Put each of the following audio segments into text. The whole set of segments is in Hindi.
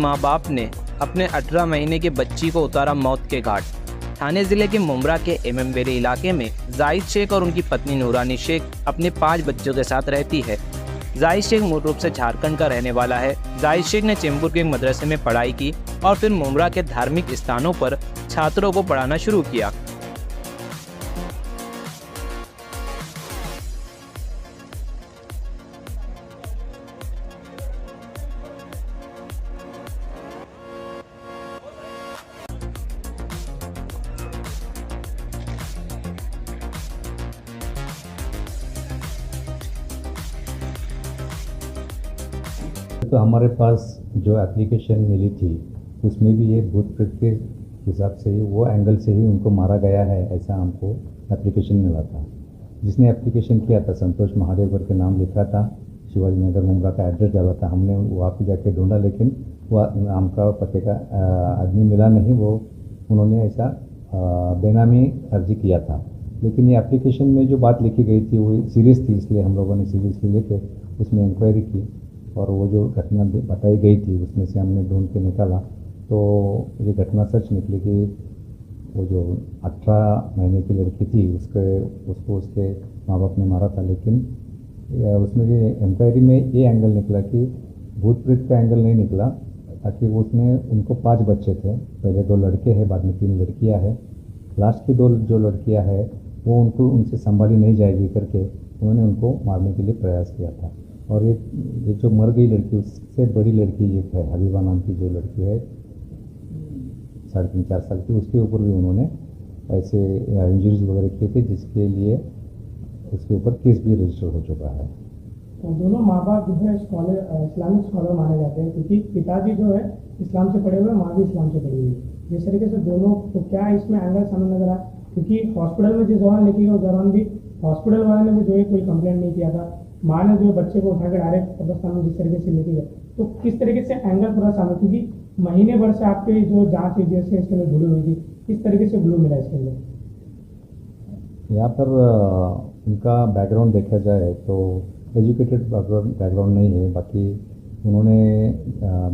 मां बाप ने अपने 18 महीने के बच्ची को उतारा मौत के घाट। थाने जिले के मुमरा के एमएमवेरी इलाके में जाहिद शेख और उनकी पत्नी नूरानी शेख अपने 5 बच्चों के साथ रहती है। जाहिद शेख मूल रूप से झारखंड का रहने वाला है। जाहिद शेख ने चेंबूर के एक मदरसे में पढ़ाई की और फिर मुमरा के धार्मिक स्थानों पर छात्रों को पढ़ाना शुरू किया। तो हमारे पास जो एप्लीकेशन मिली थी उसमें भी ये भूत प्रेत के हिसाब से ही वो एंगल से ही उनको मारा गया है, ऐसा हमको एप्लीकेशन मिला था। जिसने एप्लीकेशन किया था संतोष महादेव कर के नाम लिखा था, शिवाजी नगर मुमरा का एड्रेस डाला था। हमने वहाँ पे जाके ढूंढा लेकिन वो नाम का पते का आदमी मिला नहीं। वो उन्होंने ऐसा बेनामी अर्जी किया था। लेकिन ये एप्लीकेशन में जो बात लिखी गई थी वो सीरियस थी, इसलिए हम लोगों ने सीरियसली लेके उसमें इंक्वायरी की और वो जो घटना बताई गई थी उसमें से हमने ढूंढ के निकाला तो ये घटना सच निकली कि वो जो 18 महीने की लड़की थी उसको उसके माँ बाप ने मारा था। लेकिन उसमें ये इंक्वायरी में ये एंगल निकला कि भूत प्रेत का एंगल नहीं निकला, ताकि उसमें उनको 5 बच्चे थे। पहले 2 लड़के हैं, बाद में 3 लड़कियां हैं। लास्ट की 2 जो लड़कियां हैं वो उनसे संभाली नहीं जाएगी करके उन्होंने उनको मारने के लिए प्रयास किया था। और ये जो मर गई लड़की उससे बड़ी लड़की एक है, हबीबा नाम की जो लड़की है 3.5-4 साल की, उसके ऊपर भी उन्होंने ऐसे इंजरीज वगैरह किए थे, जिसके लिए उसके ऊपर केस भी रजिस्टर हो चुका है। तो दोनों माँ बाप जो है इस्लामिक स्कॉलर माने जाते हैं, क्योंकि पिताजी जो है इस्लाम से पढ़े हुए, माँ भी इस्लाम से पढ़ी हुई है। जिस तरीके से दोनों, तो क्या इसमें एंगल सामने नजर आया? क्योंकि हॉस्पिटल में जिस दौरान लेके गए उस दौरान भी हॉस्पिटल वाले ने भी जो है कोई कंप्लेंट नहीं किया था। माँ ने जो बच्चे को उठाकर डायरेक्ट कब्रिस्तान में जिस तरीके से लेके गए, तो किस तरीके से एंगल पूरा सामने, क्योंकि महीने भर से आपके जो जांच एजेंसी इसके अंदर जुड़ी हुई थी, किस तरीके से ब्लू मिला इसके अंदर? यहाँ पर उनका बैकग्राउंड देखा जाए तो एजुकेटेड बैकग्राउंड नहीं है। बाकी उन्होंने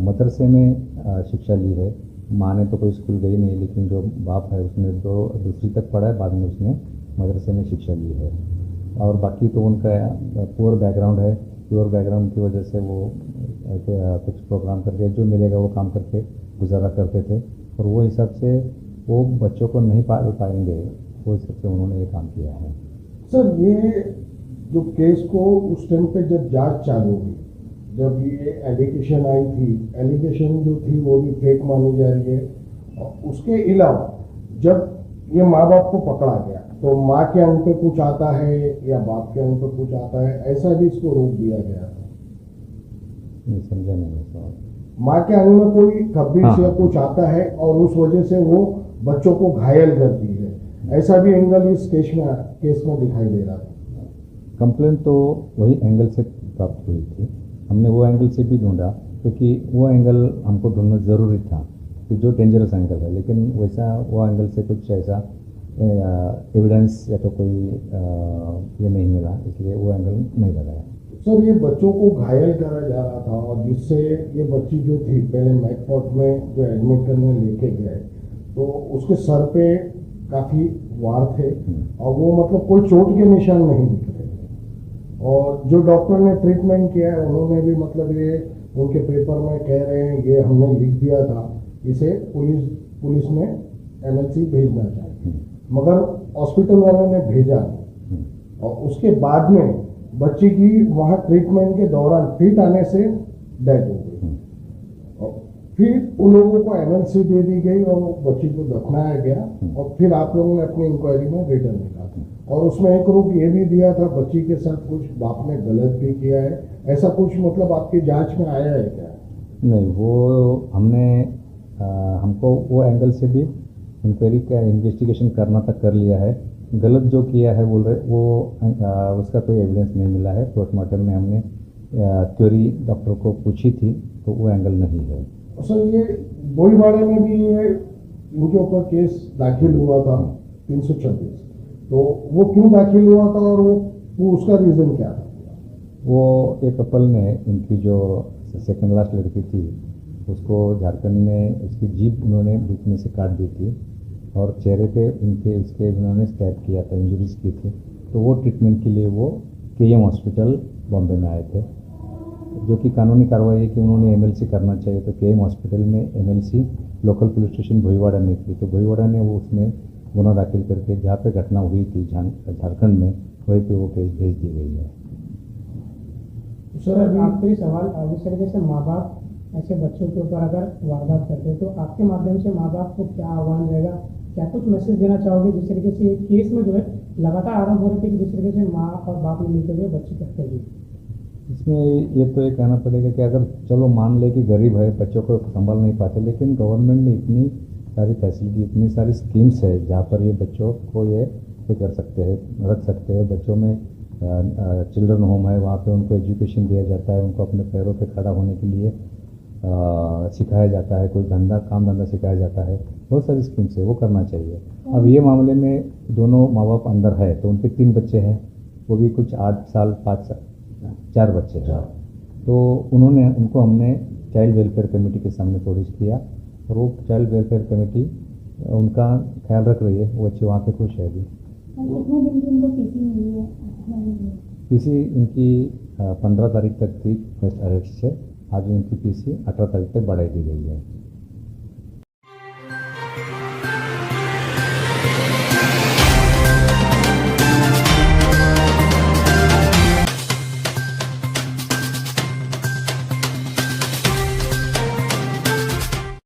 मदरसे में शिक्षा ली है। माँ ने तो कोई स्कूल गई नहीं, लेकिन जो बाप है उसने तो 2वीं तक पढ़ा है, बाद में उसने मदरसे में शिक्षा ली है। और बाकी तो उनका पुअर बैकग्राउंड है। पुअर बैकग्राउंड की वजह से वो कुछ प्रोग्राम करके जो मिलेगा वो काम करके गुजारा करते थे, और वो हिसाब से वो बच्चों को नहीं पाल पाएंगे, वो हिसाब से उन्होंने ये काम किया है। सर, ये जो केस को उस टाइम पे जब जांच चालू हुई, जब ये एलिगेशन आई थी, एलिगेशन जो थी वो भी फेक मानी जा रही है। उसके अलावा जब ये माँ बाप को पकड़ा गया तो माँ के अंग पे कुछ आता है या बाप के अंग पे कुछ आता है, ऐसा भी इसको रोक दिया गया था। नहीं समझा नहीं सवाल। माँ के अंग में कोई खब्बिश या कुछ आता है और उस वजह से वो बच्चों को घायल करती है, ऐसा भी एंगल इस केस में दिखाई दे रहा था। कंप्लेंट तो वही एंगल से प्राप्त हुई थी। हमने वो एंगल से भी ढूंढा, क्योंकि वो एंगल हमको ढूंढना ज़रूरी था कि जो डेंजरस एंगल है, लेकिन वैसा वो एंगल से कुछ ऐसा एविडेंस या तो कोई ये नहीं मिला, इसलिए वो एंगल नहीं लगाया। सर, ये बच्चों को घायल करा जा रहा था और जिससे ये बच्ची जो थी पहले मैकफोर्ट में जो एडमिट करने लेके गए तो उसके सर पे काफ़ी वार थे और वो मतलब कोई चोट के निशान नहीं दिख रहे थे। और जो डॉक्टर ने ट्रीटमेंट किया है उन्होंने भी मतलब ये उनके पेपर में कह रहे हैं ये हमने लिख दिया था, इसे पुलिस में एमएलसी भेजना चाहिए, मगर हॉस्पिटल वालों ने भेजा और उसके बाद में बच्ची की वहाँ ट्रीटमेंट के दौरान फिट आने से डेथ हो गई। और फिर उन लोगों को एमएलसी दे दी गई और बच्ची को दफनाया गया और फिर आप लोगों ने अपनी इंक्वायरी में रिटर्न निकाला और उसमें एक रूप ये भी दिया था बच्ची के साथ कुछ बाप ने गलत भी किया है, ऐसा कुछ मतलब आपकी जांच में आया है क्या? नहीं, वो हमको वो एंगल से भी इंक्वायरी का इन्वेस्टिगेशन करना तक कर लिया है। गलत जो किया है बोल रहे वो उसका कोई एविडेंस नहीं मिला है। पोस्टमार्टम में हमने थ्योरी डॉक्टर को पूछी थी तो वो एंगल नहीं है। सर, ये गोलीबारी में भी ये इनके ऊपर केस दाखिल हुआ था 326, तो वो क्यों दाखिल हुआ था और वो उसका रीज़न क्या था? वो एक कपल ने, उनकी जो सेकंड लास्ट लड़की थी उसको झारखंड में उसकी जीभ उन्होंने बीच में से काट दी थी और चेहरे पे उनके उसके उन्होंने स्टैब किया था, इंजरीज की थी। तो वो ट्रीटमेंट के लिए वो KM हॉस्पिटल बॉम्बे में आए थे, जो कि कानूनी कार्रवाई है कि उन्होंने MLC करना चाहिए। तो KM हॉस्पिटल में MLC local police station Bhoiwada में की, तो भोईवाड़ा ने वो उसमें गुना दाखिल करके जहाँ पे घटना हुई थी झारखंड में, वहीं पे वो केस भेज दी गई है। सर आखिरी सवाल, जिस तरीके से माँ बाप ऐसे बच्चों के ऊपर अगर वारदात करते हैं तो आपके माध्यम से माँ बाप को क्या आह्वान रहेगा, क्या कुछ मैसेज देना चाहोगे? जिस तरीके से ये केस में जो है लगातार आरोप हो रहे थे कि जिस तरीके से माँ और बाप ने मिलते हुए बच्चे की हत्या की। इसमें ये तो ये कहना पड़ेगा कि अगर चलो मान ले कि गरीब है, बच्चों को संभाल नहीं पाते, लेकिन गवर्नमेंट ने इतनी सारी फैसिलिटी, इतनी सारी स्कीम्स है जहाँ पर ये बच्चों को ये कर सकते हैं, रख सकते हैं। बच्चों में चिल्ड्रन होम है, वहाँ पे उनको एजुकेशन दिया जाता है, उनको अपने पैरों पे खड़ा होने के लिए सिखाया जाता है, कोई काम धंधा सिखाया जाता है। बहुत सारी स्कीम्स है, वो करना चाहिए। अब ये मामले में दोनों माँ बाप अंदर है, तो उनके 3 बच्चे हैं, वो भी कुछ 8 साल 5 साल 4 बच्चे हैं। तो उनको हमने चाइल्ड वेलफेयर कमेटी के सामने पेश किया और वो चाइल्ड वेलफेयर कमेटी उनका ख्याल रख रही है। वो बच्चे वहाँ पे खुश है अभी। कितने दिन की उनको पीसी मिली है? पीसी उनकी 15 तारीख तक थी फर्स्ट अरेस्ट से, आज उनकी पीसी 18 तारीख तक बढ़ाई दी गई है।